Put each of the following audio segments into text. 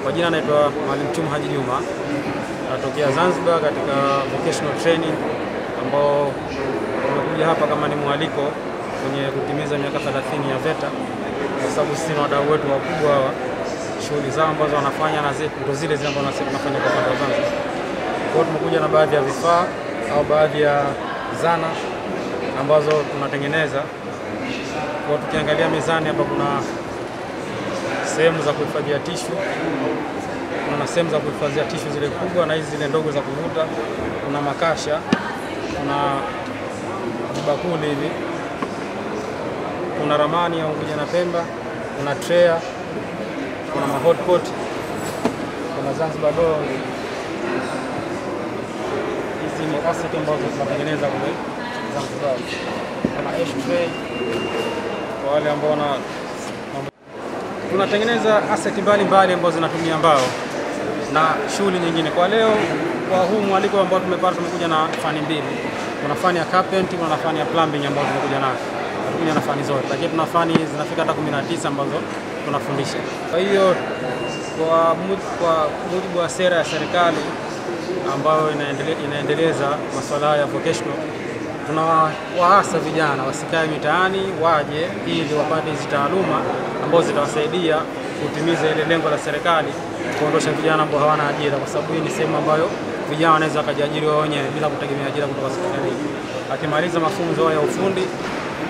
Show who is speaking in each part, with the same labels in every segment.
Speaker 1: Kwa jina naitwa Mwalimu Chuma Haji Juma, natokea Zanzibar katika vocational training, ambao tumekuja hapa kama ni mwaliko kwenye kutimiza miaka 30 ya VETA, kwa sababu sisi na wadau wetu wakubwa hawa, shughuli zao ambazo wanafanya na ndio zile ambazo nasi tunafanya kwa upande wa Zanzibar. Kwa hiyo tumekuja na baadhi ya vifaa au baadhi ya zana ambazo tunatengeneza. Kwa tukiangalia mezani hapa kuna sehemu za kuhifadhia tishu, kuna sehemu za kuhifadhia tishu zile kubwa na hizi zile ndogo za kuvuta, kuna makasha, kuna bakuli hivi, kuna ramani ya Unguja na Pemba, kuna tray, kuna hotpot, kuna Zanzibar door. Hizi ni asset ambazo tunatengeneza kule Zanzibar. Kuna ashtray kwa wale ambao tunatengeneza asset mbalimbali ambazo zinatumia mbao na shughuli nyingine. Kwa leo, kwa huu mwaliko ambao tumepata, tumekuja na fani mbili. Kuna fani ya carpentry, kuna fani ya plumbing ambazo tumekuja nayo. Tumekuja na fani zote, lakini tuna fani zinafika hata 19 ambazo tunafundisha. Kwa hiyo kwa mujibu wa sera ya serikali ambayo inaendeleza masuala ya vocational, tunawaasa vijana wasikae mitaani, waje ili wapate hizi taaluma ambazo zitawasaidia kutimiza ile lengo la serikali, kuondosha vijana ambao hawana ajira, kwa sababu hii ni sehemu ambayo vijana wanaweza wakajiajiri wao wenyewe bila kutegemea ajira kutoka serikalini. Akimaliza mafunzo ya ufundi,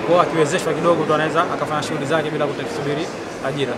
Speaker 1: kwa akiwezeshwa kidogo tu anaweza akafanya shughuli zake bila kusubiri ajira.